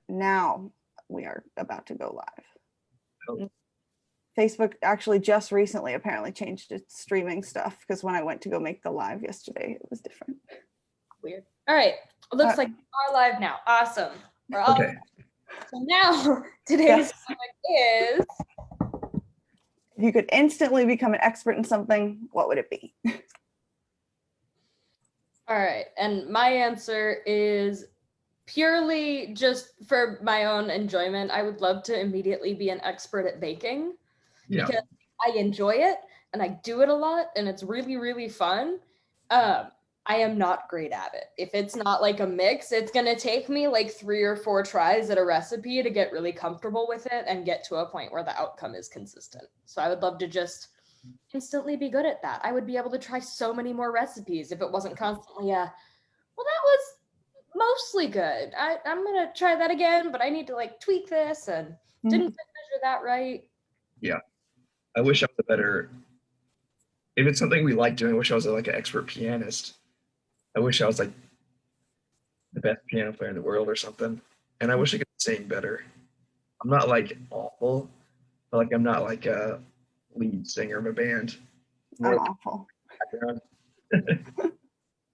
now we are about to go live. Oh. Facebook actually just recently apparently changed its streaming stuff because when I went to go make the live yesterday, it was different. Weird. All right. It looks like we're live now. Awesome. We're all Okay. So now today's topic is, if you could instantly become an expert in something, what would it be? all right. And my answer is purely just for my own enjoyment. I would love to immediately be an expert at baking because I enjoy it and I do it a lot and it's really, really fun. I am not great at it. If it's not like a mix, it's going to take me like 3 or 4 tries at a recipe to get really comfortable with it and get to a point where the outcome is consistent. So I would love to just instantly be good at that. I would be able to try so many more recipes if it wasn't constantly well, that was mostly good. I'm going to try that again, but I need to like tweak this and didn't measure that right. Yeah. I wish I was a better, if it's something we like doing, I wish I was like an expert pianist. I wish I was like the best piano player in the world or something. And I wish I could sing better. I'm not like awful, but like I'm not like a lead singer of a band. I'm awful.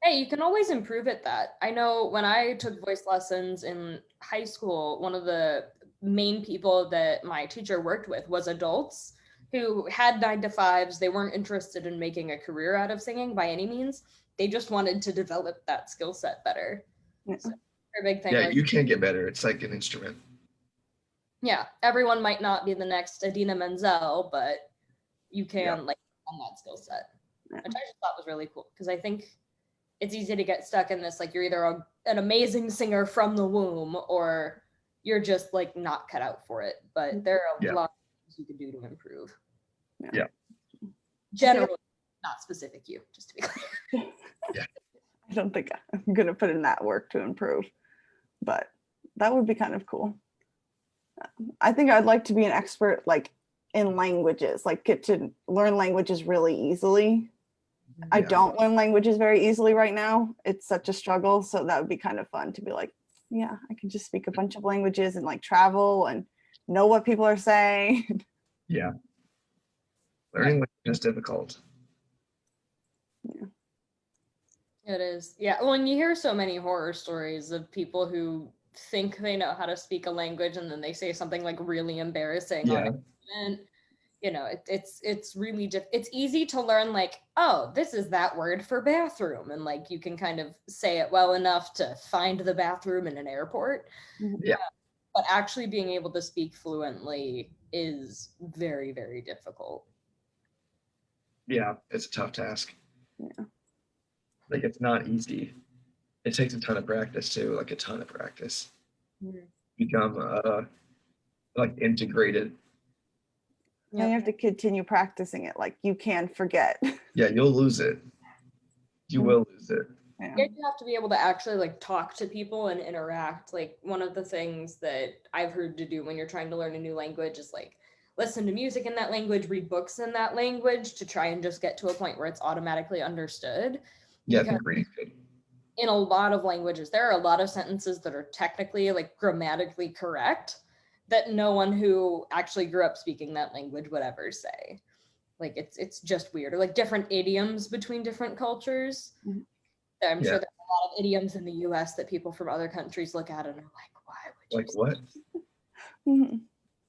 Hey, you can always improve at that. I know when I took voice lessons in high school, one of the main people that my teacher worked with was adults who had 9-to-5s. They weren't interested in making a career out of singing by any means. They just wanted to develop that skill set better. Yeah. So, a big thing. Yeah, you can get better. It's like an instrument. Yeah, everyone might not be the next Idina Menzel, but you can like on that skill set, which I just thought was really cool because I think it's easy to get stuck in this, like you're either an amazing singer from the womb or you're just like not cut out for it. But there are a lot of things you can do to improve. Yeah. Generally, not specific you, just to be clear. Yeah. I don't think I'm going to put in that work to improve, but that would be kind of cool. I think I'd like to be an expert like in languages, like get to learn languages really easily. I don't learn languages very easily right now. It's such a struggle. So that would be kind of fun to be like, yeah, I can just speak a bunch of languages and like travel and know what people are saying. Yeah. Learning language is difficult. Yeah. It is. Yeah. When you hear so many horror stories of people who think they know how to speak a language and then they say something like really embarrassing on accident, you know, it's really it's easy to learn like, oh, this is that word for bathroom, and like you can kind of say it well enough to find the bathroom in an airport. Yeah. But actually being able to speak fluently is very, very difficult. Yeah, it's a tough task. Yeah. Like it's not easy. It takes a ton of practice too, like a ton of practice. Become like integrated. And you have to continue practicing it. Like you can forget. Yeah, you'll lose it. You will lose it. Yeah. You have to be able to actually like talk to people and interact. Like one of the things that I've heard to do when you're trying to learn a new language is like listen to music in that language, read books in that language to try and just get to a point where it's automatically understood. Yeah, I think reading's good. In a lot of languages, there are a lot of sentences that are technically like grammatically correct that no one who actually grew up speaking that language would ever say. Like it's just weird. Or like different idioms between different cultures. I'm sure there's a lot of idioms in the US that people from other countries look at and are like, why would you like what?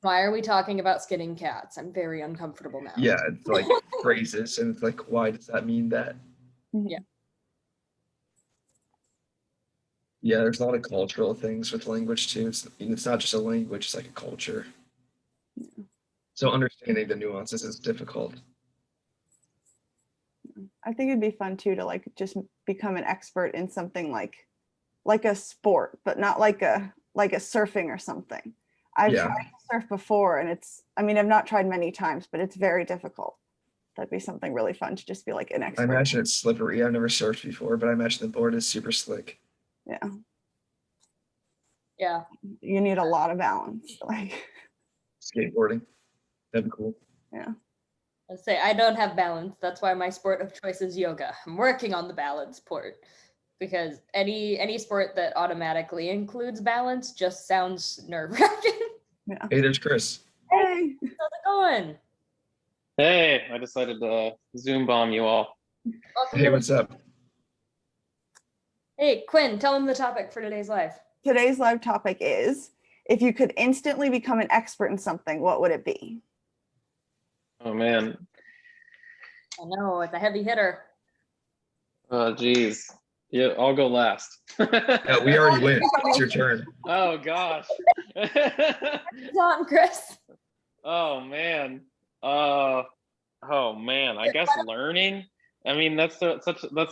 Why are we talking about skinning cats? I'm very uncomfortable now. Yeah, it's like phrases and it's like, why does that mean that? Yeah. Yeah, there's a lot of cultural things with language too. It's not just a language, it's like a culture. So understanding the nuances is difficult. I think it'd be fun too to like just become an expert in something like a sport, but not like a surfing or something. I've tried to surf before and I've not tried many times, but it's very difficult. That'd be something really fun to just be like an expert. I imagine it's slippery. I've never surfed before, but I imagine the board is super slick. Yeah. Yeah. You need a lot of balance. Like skateboarding. That'd be cool. Yeah. Let's say I don't have balance. That's why my sport of choice is yoga. I'm working on the balance part. because any sport that automatically includes balance just sounds nerve-wracking. Yeah. Hey, there's Chris. Hey. How's it going? Hey, I decided to Zoom bomb you all. Welcome Hey, to the- what's up? Hey, Quinn, tell them the topic for today's live. Today's live topic is, if you could instantly become an expert in something, what would it be? Oh man. I know, it's a heavy hitter. Oh geez. Yeah, I'll go last. No, we already went. It's your turn. Oh gosh. It's on, Chris. Oh man. Oh man. I guess learning. I mean, that's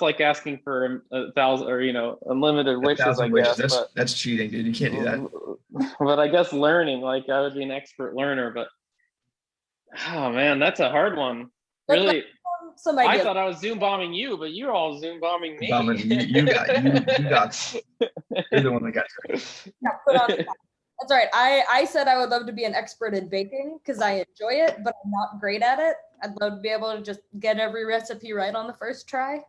like asking for 1,000 or unlimited wishes. 1,000 I wishes. guess. That's cheating, dude. You can't do that. But I guess learning, like I would be an expert learner. But oh man, that's a hard one. Really. Some I ideas. thought I was Zoom bombing you, but you're all Zoom bombing me. Bummer. You got. You're the one that got hurt. Yeah, put on the top. That's all right. I said I would love to be an expert in baking because I enjoy it, but I'm not great at it. I'd love to be able to just get every recipe right on the first try.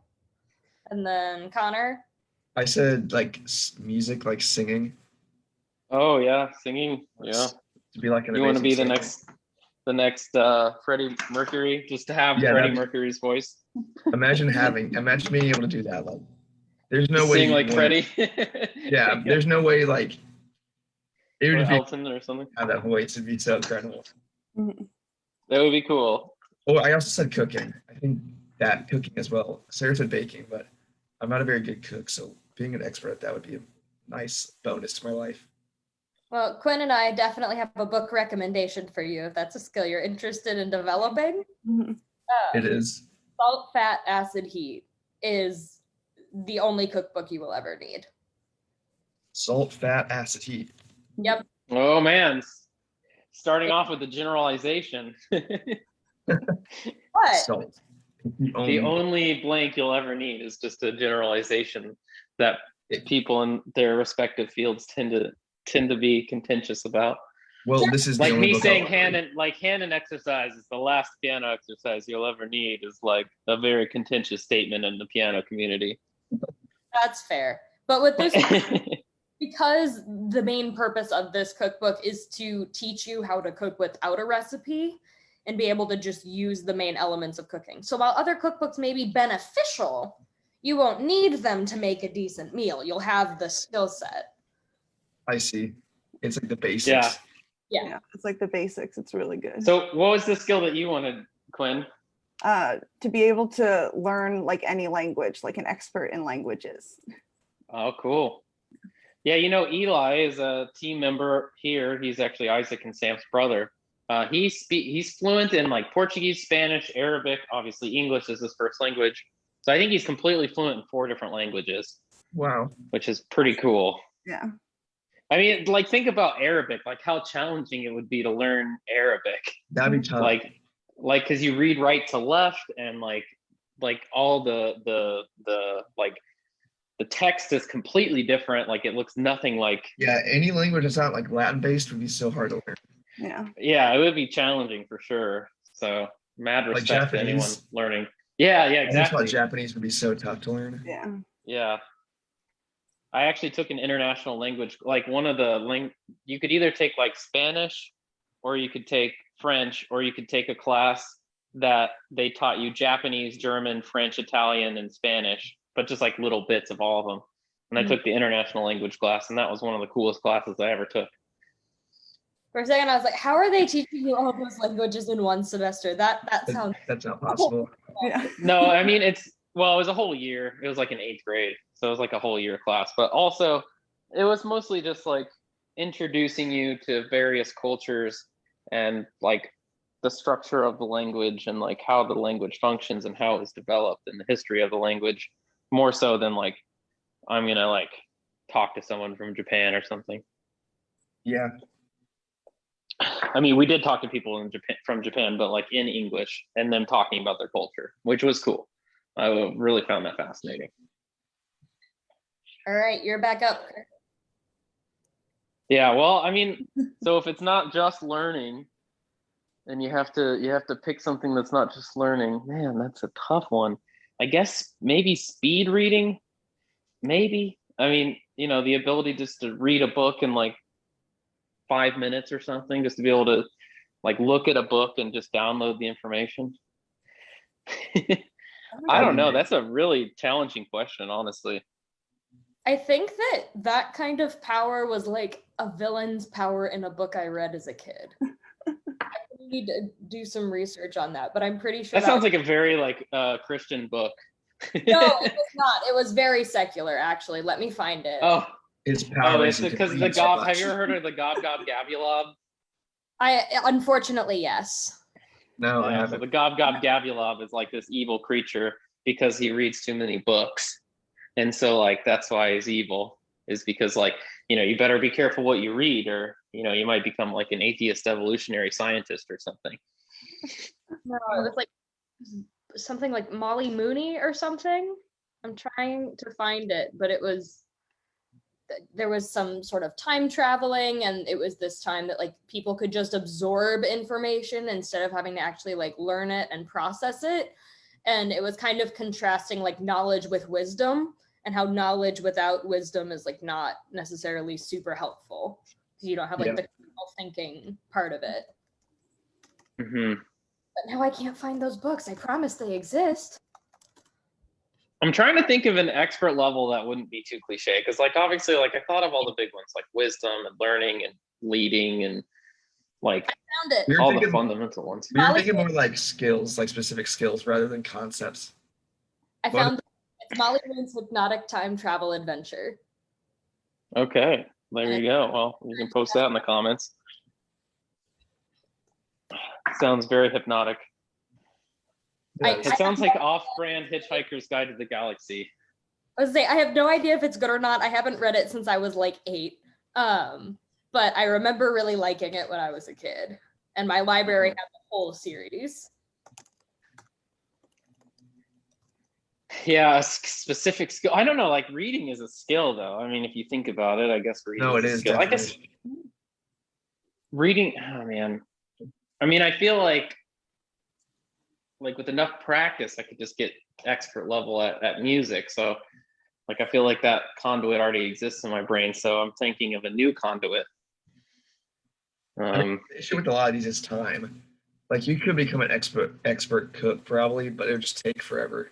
And then Connor. I said like music, like singing. Oh yeah, singing. Yeah. To be like an You want to be amazing the next Freddie Mercury, just to have Yeah, Freddie that'd be- Mercury's voice. Imagine being able to do that. Like, there's no way. Sing you like wouldn't- Freddie. Yeah, there's no way. Like, Or even if you Elton or something. have that voice, it'd be so incredible. Mhm. That would be cool. Oh, I also said cooking. I think that cooking as well. Sarah said baking, but I'm not a very good cook, so being an expert at that would be a nice bonus to my life. Well, Quinn and I definitely have a book recommendation for you if that's a skill you're interested in developing. Mhm. It is. Salt, Fat, Acid, Heat is the only cookbook you will ever need. Salt, fat, acid, heat. Yep. Oh man. Starting off with the generalization. But Salt. The only blank you'll ever need is just a generalization that people in their respective fields tend to be contentious about. Well, this is the Like only me book saying I'll read. hand and exercise is the last piano exercise you'll ever need is like a very contentious statement in the piano community. that's fair. But with this, because the main purpose of this cookbook is to teach you how to cook without a recipe and be able to just use the main elements of cooking. So while other cookbooks may be beneficial, you won't need them to make a decent meal. You'll have the skill set. I see. It's like the basics. Yeah. Yeah. It's like the basics. It's really good. So what was the skill that you wanted, Quinn? To be able to learn like any language, like an expert in languages. Oh, cool. Yeah, Eli is a team member here. He's actually Isaac and Sam's brother. He's fluent in like Portuguese, Spanish, Arabic. Obviously, English is his first language. So I think he's completely fluent in 4 different languages, Wow. which is pretty cool. Yeah. I mean, like think about Arabic, like how challenging it would be to learn Arabic. That'd be tough. Like because you read right to left, and like all the like the text is completely different. Like it looks nothing like. Yeah, any language that's not like Latin based would be so hard to learn. Yeah. Yeah, it would be challenging for sure. So mad Like respect to anyone Japanese. learning. Yeah, I just exactly. thought Japanese would be so tough to learn. Yeah. Yeah. I actually took an international language, like one of the you could either take like Spanish or you could take French, or you could take a class that they taught you Japanese, German, French, Italian, and Spanish, but just like little bits of all of them. And I took the international language class, and that was one of the coolest classes I ever took. For a second, I was like, how are they teaching you all those languages in one semester? That sounds That's not possible. Yeah. No, I mean, it was a whole year. It was like in 8th grade. So it was like a whole year class, but also it was mostly just like introducing you to various cultures and like the structure of the language and like how the language functions and how it was developed and the history of the language, more so than like, I'm going to like talk to someone from Japan or something. Yeah. I mean, we did talk to people from Japan, but like in English, and them talking about their culture, which was cool. I really found that fascinating. all right. You're back up. Yeah, well, I mean, so if it's not just learning, and you have to pick something that's not just learning, man, that's a tough one. I guess maybe speed reading. maybe. I mean, the ability just to read a book in like 5 minutes or something, just to be able to like look at a book and just download the information. I don't know. That's a really challenging question, honestly. I think that kind of power was like a villain's power in a book I read as a kid. I need to do some research on that, but I'm pretty sure that sounds like a very like Christian book. No, it was not. It was very secular, actually. Let me find it. Oh, His power it's because the gob. Have you ever heard of the gob gabulob? Unfortunately, yes. No, I haven't. So the gob gabulob is like this evil creature because he reads too many books. And so like that's why he's evil, is because like, you better be careful what you read, or you might become like an atheist evolutionary scientist or something. No, it was like something like Molly Mooney or something. I'm trying to find it, but there was some sort of time traveling, and it was this time that like people could just absorb information instead of having to actually like learn it and process it. And it was kind of contrasting like knowledge with wisdom, and how knowledge without wisdom is like not necessarily super helpful, because you don't have like the critical thinking part of it. Mm-hmm. But now I can't find those books. I promise they exist. I'm trying to think of an expert level that wouldn't be too cliche, because like obviously like I thought of all the big ones like wisdom and learning and leading and like Found it. all the fundamental ones. We were thinking more like skills, like specific skills rather than concepts. I found it's Molly Moon's Hypnotic Time Travel Adventure. Okay, there you go. Well, you can post that in the comments. Sounds very hypnotic. It sounds like off-brand Hitchhiker's Guide to the Galaxy. I was saying, I have no idea if it's good or not. I haven't read it since I was like 8. But I remember really liking it when I was a kid. And my library had the whole series. Yeah, a specific skill. I don't know, like reading is a skill though. I mean, if you think about it, I guess reading is a skill. Definitely. I guess reading, oh man. I mean, I feel like with enough practice, I could just get expert level at music. So like, I feel like that conduit already exists in my brain. So I'm thinking of a new conduit. The issue with a lot of these is time. Like you could become an expert cook probably, but it would just take forever.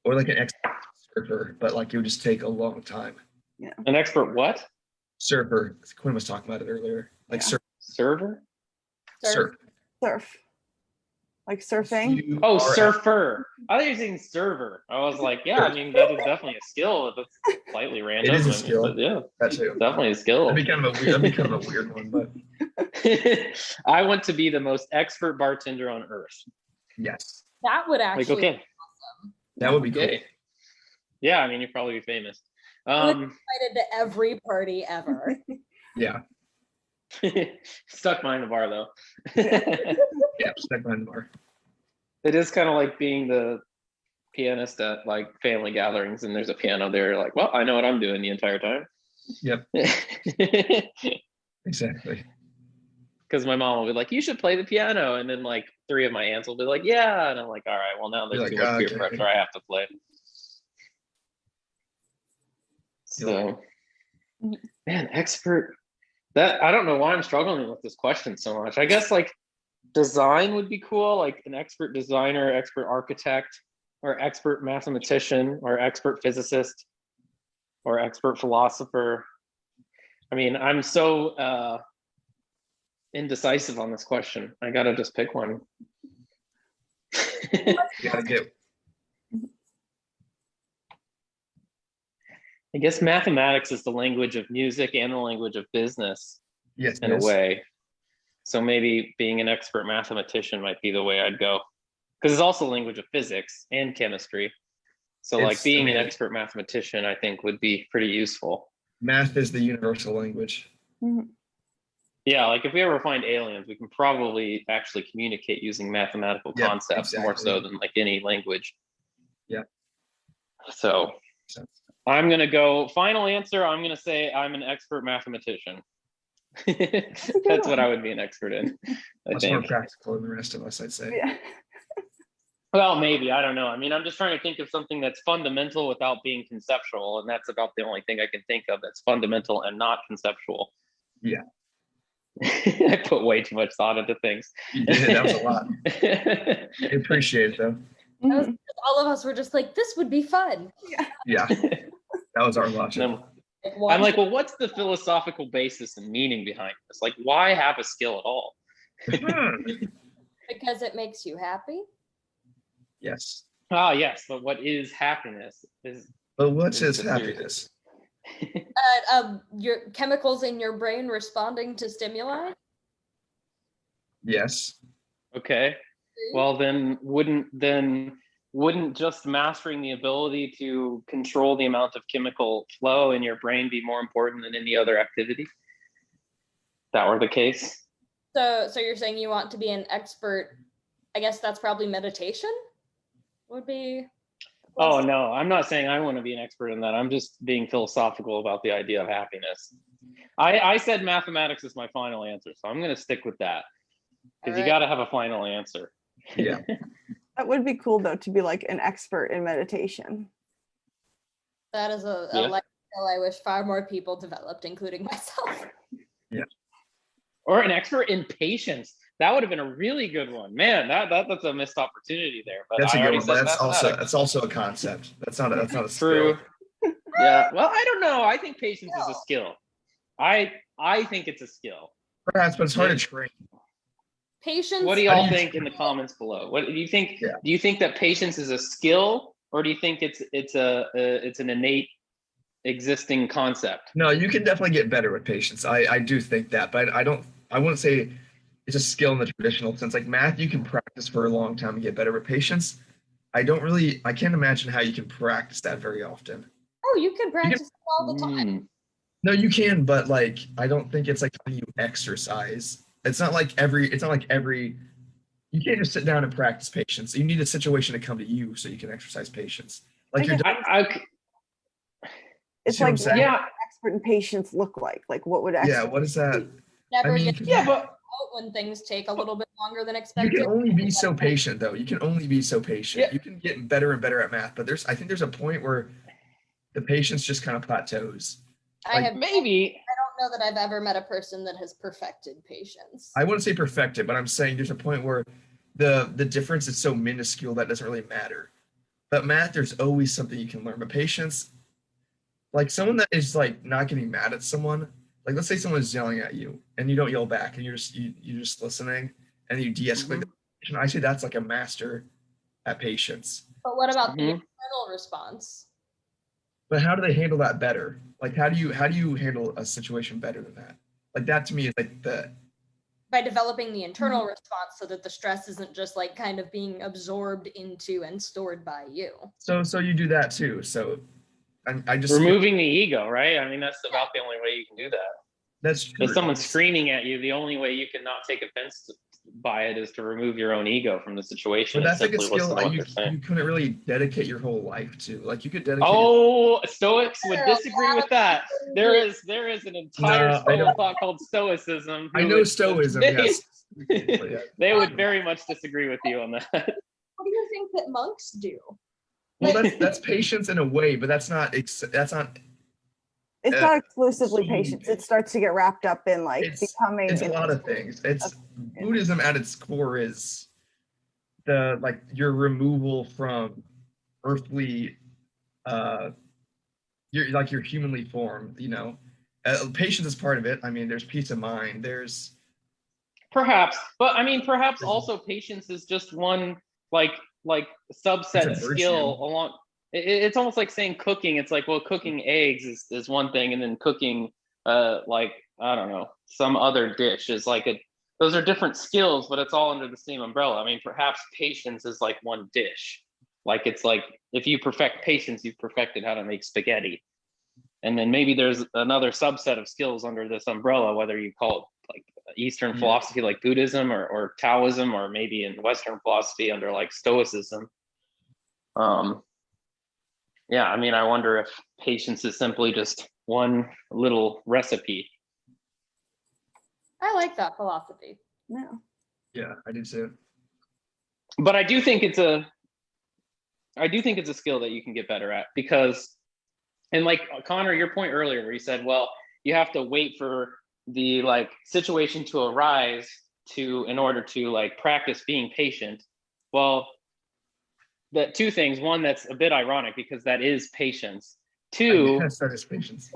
Or like an expert surfer, but like it would just take a long time. Yeah. An expert what? Surfer. Quinn was talking about it earlier. Like server? Surf. Surf. Like surfing? Oh, surfer. I thought you were saying server. I was like, yeah, I mean, that is definitely a skill. That's slightly random. It is a skill. But yeah, that too. Definitely a skill. That'd be kind of a weird one, but I want to be the most expert bartender on earth. yes. That would actually okay. be awesome. That would be cool. Yeah, I mean, you'd probably be famous. Invited to every party ever. Yeah. Stuck behind the bar though. Yeah, stuck behind the bar. It is kind of like being the pianist at like family gatherings, and there's a piano there. Like, well, I know what I'm doing the entire time. Yep. Exactly. Because my mom will be like, "You should play the piano," and then like 3 of my aunts will be like, "Yeah," and I'm like, "All right, well now there's too much peer pressure. I have to play." So, man, expert. That I don't know why I'm struggling with this question so much. I guess like design would be cool, like an expert designer, expert architect, or expert mathematician, or expert physicist, or expert philosopher. I mean, I'm so indecisive on this question. I gotta just pick one. You gotta get. I guess mathematics is the language of music and the language of business. Yes, in a way. So maybe being an expert mathematician might be the way I'd go, because it's also the language of physics and chemistry. So like being an expert mathematician, I think would be pretty useful. Math is the universal language. Yeah, like if we ever find aliens, we can probably actually communicate using mathematical concepts more so than like any language. Yeah. So I'm going to go, final answer, I'm going to say I'm an expert mathematician. That's what I would be an expert in. Much more practical than the rest of us, I'd say. Yeah. Well, maybe, I don't know. I mean, I'm just trying to think of something that's fundamental without being conceptual, and that's about the only thing I can think of that's fundamental and not conceptual. Yeah. I put way too much thought into things. You did. That was a lot. I appreciate it though. Mhm. All of us were just like, this would be fun. Yeah. That was our logic. And I'm like, well, what's the philosophical basis and meaning behind this? Like, why have a skill at all? Because it makes you happy. Yes. Ah, yes, but what is happiness? But what's Is his the serious- happiness? Your chemicals in your brain responding to stimuli. Yes. Okay. Well, then wouldn't just mastering the ability to control the amount of chemical flow in your brain be more important than any other activity? If that were the case. So you're saying you want to be an expert? I guess that's probably meditation. Would be. Oh no, I'm not saying I want to be an expert in that. I'm just being philosophical about the idea of happiness. I said mathematics is my final answer, so I'm going to stick with that because you got to have a final answer. Yeah. That would be cool though, to be like an expert in meditation. That is a Yeah. life skill I wish far more people developed, including myself. Or an expert in patience. That would have been a really good one, man. That's a missed opportunity there. But That's a I good already one. But said that's also a concept. That's not a True. skill. Yeah. Well, I don't know. I think patience is a skill. I think it's a skill. Perhaps, but it's hard to train. Patience. What do How do y'all you- think in the comments below? What do you think? Yeah. Do you think that patience is a skill, or do you think it's an innate existing concept? No, you can definitely get better with patience. I do think that, but I wouldn't say it's a skill in the traditional sense. Like math, you can practice for a long time and get better with patience. I can't imagine how you can practice that very often. Oh, you can practice all the time. No, you can, but like I don't think it's like how you exercise. It's not like every you can't just sit down and practice patience. You need a situation to come to you so you can exercise patience. Like you're It's see what I'm like, saying? what Yeah. would expert in patience look like? Like, what would yeah, expert? what is that? Never I mean, get Yeah, but out when things take a little bit longer than you expected. can only be so patient though. You can only be so patient. Yeah. You can get better and better at math, but I think there's a point where the patience just kind of plateaus. I have maybe. I don't know that I've ever met a person that has perfected patience. I wouldn't say perfected, but I'm saying there's a point where the difference is so minuscule that doesn't really matter. But math, there's always something you can learn. But patience, like someone that is like not getting mad at someone, like let's say someone's yelling at you and you don't yell back and you're just listening and you de-escalate the situation. I say that's like a master at patience. But what about the internal response? But how do they handle that better? Like how do you handle a situation better than that? Like that to me is like By developing the internal response so that the stress isn't just like kind of being absorbed into and stored by you. so you do that too. So I just Removing the ego, right? I mean, that's about the only way you can do that. that's true. If someone's screaming at you, the only way you can not take offense by it is to remove your own ego from the situation. But that's like a simply listen skill to what you they're saying. couldn't really dedicate your whole life to. Like you could dedicate. Oh, Stoics would disagree with that. There is an entire No, I school don't- of thought called Stoicism. I who know would- Stoicism. They, Yes. they would very much disagree with you on that. What do you think that monks do? Well, that's patience in a way, but that's not. It's not exclusively so- patience. It starts to get wrapped up in like It's becoming. a lot of things. It's Buddhism at its core is your removal from earthly, your humanly formed. Patience is part of it. I mean, there's peace of mind. There's Perhaps, but I mean, perhaps also patience is just one like subset It's a virtue. skill along. It's almost like saying cooking. It's like, well, cooking eggs is one thing, and then cooking like I don't know, some other dish is like those are different skills, but it's all under the same umbrella. I mean, perhaps patience is like one dish. Like it's like if you perfect patience, you've perfected how to make spaghetti. And then maybe there's another subset of skills under this umbrella, whether you call it like Eastern philosophy like Buddhism or Taoism, or maybe in Western philosophy under like Stoicism. Yeah, I mean, I wonder if patience is simply just one little recipe. I like that philosophy. No. yeah, I do too. But I do think it's a I do think it's a skill that you can get better at, because, and like Connor, your point earlier where you said, well, you have to wait for the like situation to arise in order to like practice being patient. Well, that two things. One, that's a bit ironic because that is patience. Two, that is patience.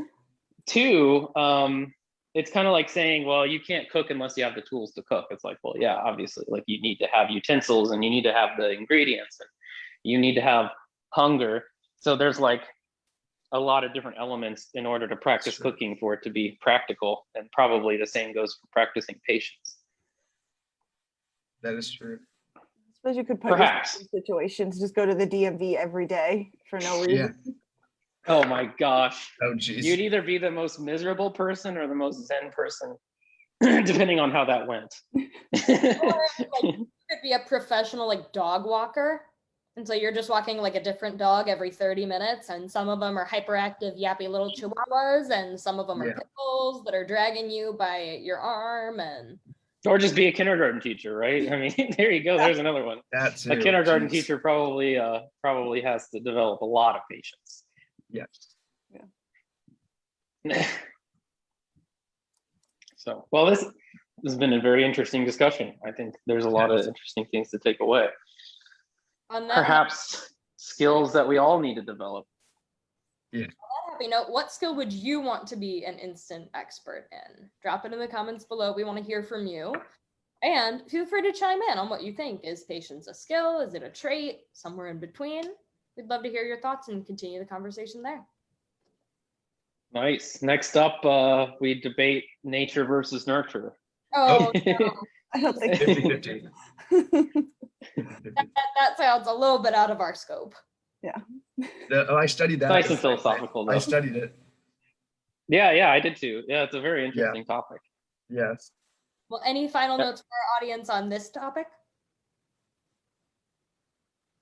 It's kind of like saying, well, you can't cook unless you have the tools to cook. It's like, well, yeah, obviously, like you need to have utensils and you need to have the ingredients and you need to have hunger. So there's like a lot of different elements in order to practice cooking for it to be practical. And probably the same goes for practicing patience. That is true. I suppose you could put Perhaps. yourself in situations, just go to the DMV every day for no reason. Yeah. Oh my gosh. Oh geez. You'd either be the most miserable person or the most zen person, depending on how that went. Or like, you could be a professional like dog walker. And so you're just walking like a different dog every 30 minutes. And some of them are hyperactive, yappy little chihuahuas. And some of them are pit bulls that are dragging you by your arm. And Or just be a kindergarten teacher, right? I mean, there you go. There's another one. That's A kindergarten teacher probably has to develop a lot of patience. Yes. yeah. So, well, this has been a very interesting discussion. I think there's a lot of interesting things to take away. On that Perhaps skills that we all need to develop. happy note, what skill would you want to be an instant expert in? Drop it in the comments below. We want to hear from you. And feel free to chime in on what you think. Is patience a skill? Is it a trait? Somewhere in between? We'd love to hear your thoughts and continue the conversation there. Nice. Next up, we debate nature versus nurture. Oh, no. I don't think 50-50. that sounds a little bit out of our scope. I studied that. Nice and philosophical, though. I studied it. Yeah, I did too. Yeah, it's a very interesting topic. Yes. Well, any final notes for our audience on this topic?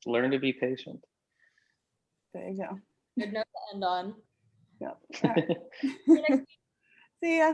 Learn to be patient. There you go. Good note to end on. Yep. All right. See ya.